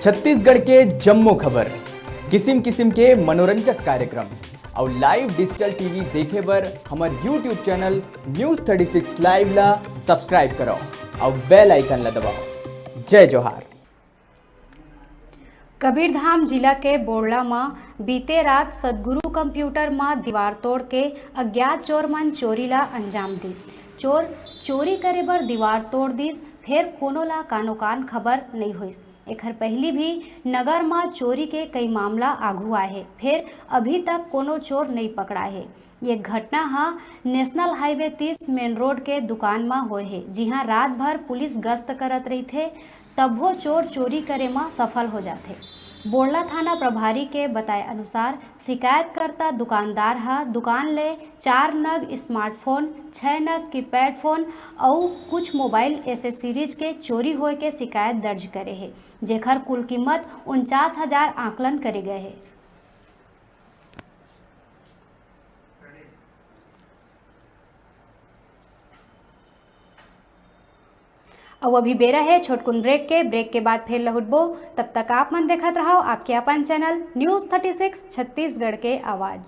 छत्तीसगढ़ के जम्मो खबर, किसिम किसिम के मनोरंजक कार्यक्रम और लाइव डिजिटल टीवी देखे बर हमार यूट्यूब चैनल न्यूज़ 36 लाइव ला सब्सक्राइब करो और बेल आइकन ला दबाओ। जय जोहार। कबीरधाम जिला के बोड़ला में बीते रात सदगुरु कंप्यूटर में दीवार तोड़ के अज्ञात चोर मन चोरी ला अंजाम दिस। चोर चोरी करे बर दीवार तोड़ दिस, फिर कोनो ला कानो कान खबर नहीं हुई। एकर पहली भी नगर में चोरी के कई मामला आगू आए हैं, फिर अभी तक कोनो चोर नहीं पकड़ा है। ये घटना हा नेशनल हाईवे 30 मेन रोड के दुकान में होए है, जिहां रात भर पुलिस गश्त करत रही थे, तब वो चोर चोरी करे में सफल हो जाते। बोड़ला थाना प्रभारी के बताए अनुसार शिकायतकर्ता दुकानदार हा दुकान ले 4 नग स्मार्टफोन, 6 नग कीपैड फोन और कुछ मोबाइल एसेसरीज के चोरी होए के शिकायत दर्ज करे है, जेकर कुल कीमत 49,000 आकलन करे गए है। अब अभी बेरा है छोटकुन ब्रेक के बाद फिर लहुटबो। तब तक आप मन देखत रहो आपके अपन चैनल न्यूज़ 36 छत्तीसगढ़ के आवाज।